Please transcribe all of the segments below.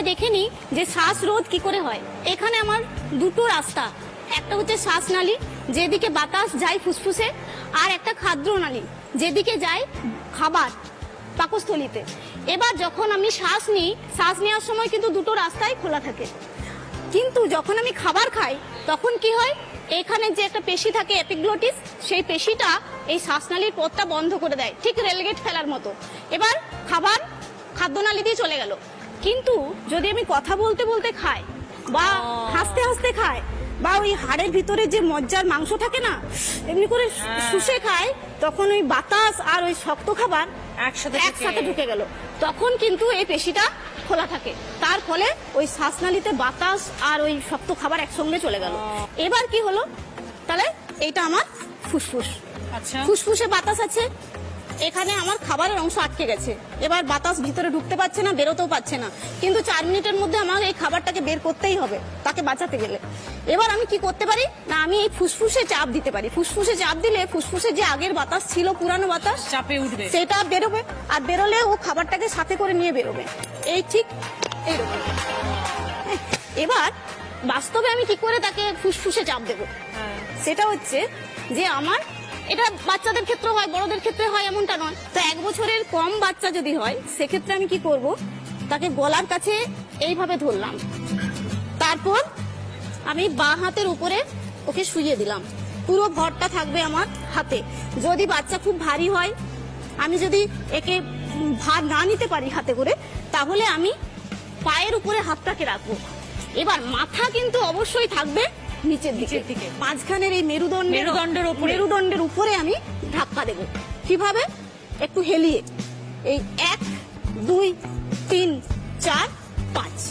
দেখে নিই যে শ্বাসরোধ কি করে হয়। এখানে আমার দুটো রাস্তা, একটা হচ্ছে শ্বাসনালী যেদিকে বাতাস যায় ফুসফুসে, আর একটা খাদ্যনালী যেদিকে যায় খাবার পাকস্থলীতে। এবার যখন আমি শ্বাস নিই, শ্বাস নেওয়ার সময় কিন্তু দুটো রাস্তাই খোলা থাকে, কিন্তু যখন আমি খাবার খাই তখন কি হয়, এখানে যে একটা পেশি থাকে এপিগ্লটিস, সেই পেশিটা এই শ্বাসনালীর পথটা বন্ধ করে দেয়, ঠিক রেলগেট ফেলার মতো। এবার খাবার খাদ্যনালী দিয়ে চলে গেল, কিন্তু যদি আমি কথা বলতে বলতে খাই বা হাসতে হাসতে খাই বা ওই হাড়ের ভিতরে যে মজ্জার মাংস থাকে না, এমনি করে শুষে খায়, তখন ওই বাতাস আর ওই শক্ত খাবার একসাথে ঢুকে গেল, তখন কিন্তু এই পেশিটা খোলা থাকে, তার ফলে ওই শ্বাসনালীতে বাতাস আর ওই শক্ত খাবার একসঙ্গে চলে গেল। এবার কি হলো, তাহলে এইটা আমার ফুসফুস। আচ্ছা, ফুসফুসে বাতাস আছে, এখানে আমার খাবারের অংশ আটকে গেছে, এবার বাতাস ভিতরে ঢুকতে পারছে না, বেরোতেও পারছে না, কিন্তু 4 মিনিটের মধ্যে আমার এই খাবারটাকে বের করতেই হবে তাকে বাঁচাতে গেলে। এবার আমি কি করতে পারি না, আমি এই ফুসফুসে চাপ দিতে পারি। ফুসফুসে চাপ দিলে ফুসফুসে যে আগের বাতাস ছিল, পুরানো বাতাস, চাপে উঠবে, সেটা বেরোবে, আর বেরোলে ও খাবারটাকে সাথে করে নিয়ে বেরোবে, এই ঠিক এইরকম। এবার বাস্তবে আমি কি করে তাকে ফুসফুসে চাপ দেবো, সেটা হচ্ছে যে আমার এটা বাচ্চাদের ক্ষেত্রে হয়, বড়দের ক্ষেত্রে হয় এমনটা নয়। তো 1 বছরের কম বাচ্চা যদি হয়, সেক্ষেত্রে আমি কি করব, তাকে গলার কাছে এইভাবে ধরলাম, তারপর আমি বাঁ হাতের উপরে ওকে শুইয়ে দিলাম, পুরো ভরটা থাকবে আমার হাতে। যদি বাচ্চা খুব ভারী হয়, আমি যদি একে ভার না নিতে পারি হাতে করে, তাহলে আমি পায়ের উপরে হাতটাকে রাখবো। এবার মাথা কিন্তু অবশ্যই থাকবে নিচের দিকে, মাঝখানের এই মেরুদণ্ডের উপরে আমি ধাক্কা দেব। কিভাবে, একটু হেলিয়ে, এই 1 2 3 4 5।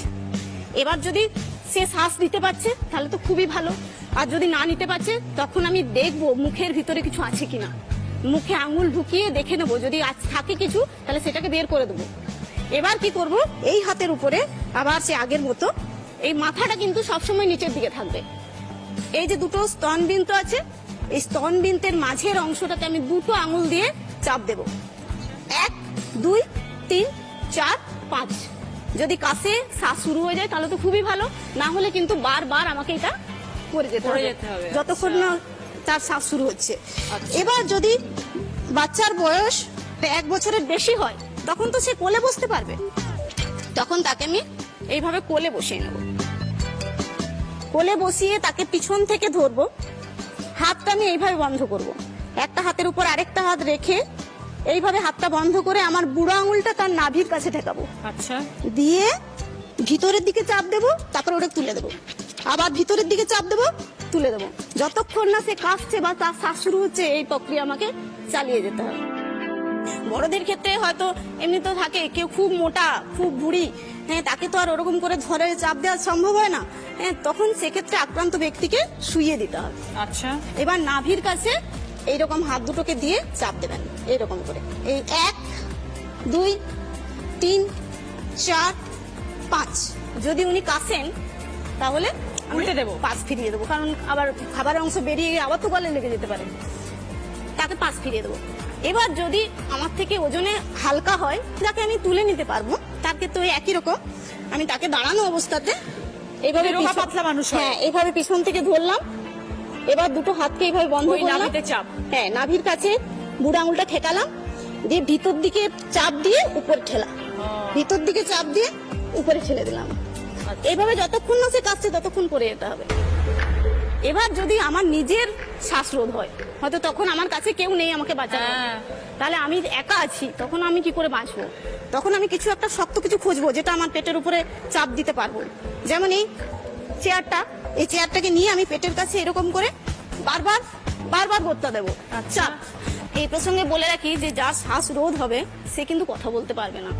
এবার যদি সে শ্বাস নিতে পারছে তাহলে তো খুবই ভালো, আর যদি না নিতে পারছে তখন আমি দেখবো মুখের ভিতরে কিছু আছে কিনা, মুখে আঙুল ঢুকিয়ে দেখে নেবো, যদি থাকে কিছু তাহলে সেটাকে বের করে দেবো। এবার কি করব, এই হাতের উপরে আবার সে আগের মতো, এই মাথাটা কিন্তু সবসময় নিচের দিকে থাকবে। এই যে দুটো স্তনবিন্দু আছে, এই স্তনবিন্দের মাঝের অংশটাতে আমি দুটো আঙুল দিয়ে চাপ দেব, 1 2 3 4 5। যদি কাছে শ্বাস শুরু হয়ে যায় তাহলে তো খুবই ভালো, না হলে কিন্তু বারবার আমাকে এটা করে যেতে হবে যতক্ষণ না তার শ্বাস শুরু হচ্ছে। এবার যদি বাচ্চার বয়স 1 বছরের বেশি হয়, তখন তো সে কোলে বসতে পারবে, তখন তাকে আমি এইভাবে কোলে বসিয়ে নেব। কোলে বসিয়ে তাকে পিছন থেকে ধরবো, হাতটা আমি এইভাবে বন্ধ করব, একটা হাতের উপর আরেকটা হাত রেখে এইভাবে হাতটা বন্ধ করে আমার বুড়ো আঙুলটা তার নাভির কাছে ঠেকাবো। আচ্ছা, দিয়ে ভিতরের দিকে চাপ দেবো, তারপর ওটা তুলে দেবো, আবার ভিতরের দিকে চাপ দেবো, তুলে দেবো, যতক্ষণ না সে কাশছে বা তার শ্বাস শুরু হচ্ছে, এই প্রক্রিয়া আমাকে চালিয়ে যেতে হবে। বড়দের ক্ষেত্রে হয়তো এমনি তো থাকে, কেউ খুব মোটা খুব বুড়ি, হ্যাঁ, তাকে তো আর ওরকম করে ধরে চাপ দেওয়া সম্ভব হয় না, হ্যাঁ, তখন সেক্ষেত্রে আক্রান্ত ব্যক্তিকে শুইয়ে দিতে হবে। আচ্ছা, এবার নাভির কাছে এইরকম হাত দুটোকে দিয়ে চাপ দেবেন, এইরকম করে, এই 1 2 3 4 5। যদি উনি কাশেন তাহলে উল্টে দেবো, পাশ ফিরিয়ে দেবো, কারণ আবার খাবারের অংশ বেরিয়ে গিয়ে আবার তো গলে লেগে যেতে পারে, তাকে পাশ ফিরিয়ে দেবো। এবার যদি আমার থেকে ওজনে হালকা হয়, যাকে আমি তুলে নিতে পারবো, তার ক্ষেত্রে ওই একই রকম, আমি তাকে দাঁড়ানো অবস্থাতে এইভাবে পাতলা মানুষ, হ্যাঁ, এইভাবে পিছন থেকে ধরলাম, এবার দুটো হাতকে এইভাবে বন্ধ করলাম, চাপ, হ্যাঁ, নাভির কাছে বুড়ো আঙুলটা ঠেকালাম, দিয়ে ভিতর দিকে চাপ দিয়ে উপর ঠেলা, ভিতর দিকে চাপ দিয়ে উপরে ঠেলে দিলাম। এইভাবে যতক্ষণ না সে কাশছে ততক্ষণ করে যেতে হবে। এবার যদি আমার নিজের শ্বাসরোধ হয়, হয়তো তখন আমার কাছে কেউ নেই আমাকে বাঁচানো, তাহলে আমি একা আছি, তখন আমি কি করে বাঁচবো, তখন আমি কিছু একটা শক্ত কিছু খুঁজবো যেটা আমার পেটের উপরে চাপ দিতে পারবো। যেমন এই চেয়ারটা, এই চেয়ারটাকে নিয়ে আমি পেটের কাছে এরকম করে বারবার বারবার গড়তে দেবো। আচ্ছা, এই প্রসঙ্গে বলে রাখি যে যার শ্বাসরোধ হবে সে কিন্তু কথা বলতে পারবে না,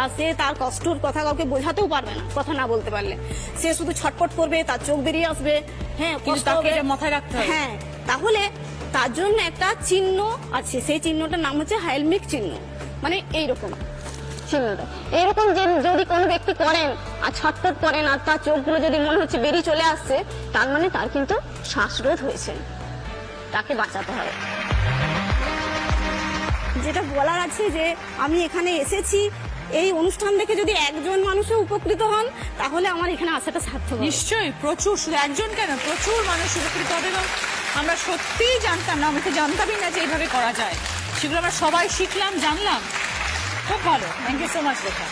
আর সে তার কষ্টর কথা কাউকে বোঝাতেও পারবে না, কথা না বলতে পারলে সে শুধু ছটপট করবে, তার চোখ বেরিয়ে আসবে, হ্যাঁ, কষ্ট হবে, মাথায় রাখতে হবে। হ্যাঁ, তাহলে তার জন্য একটা চিহ্ন আছে, সেই চিহ্নটার নাম হচ্ছে হেলমিক চিহ্ন, মানে এইরকম চিহ্নটা, এরকম যদি কোনো ব্যক্তি করেন আর ছটপট করেন আর তার চোখগুলো যদি মনে হচ্ছে বেরিয়ে চলে আসছে, তার মানে তার কিন্তু শ্বাসরোধ হয়েছে, তাকে বাঁচাতে হবে। যেটা বলার আছে যে আমি এখানে এসেছি এই অনুষ্ঠান দেখে যদি একজন মানুষও উপকৃত হন তাহলে আমার এখানে আসাটা সার্থক হবে। নিশ্চয়ই প্রচুর, শুধু একজন কেন, প্রচুর মানুষ উপকৃত হবে এবং আমরা সত্যিই জানতাম না, আমি তো জানতামই না যে এইভাবে করা যায়। সেগুলো আমরা সবাই শিখলাম, জানলাম। খুব ভালো, thank you so much Rekha.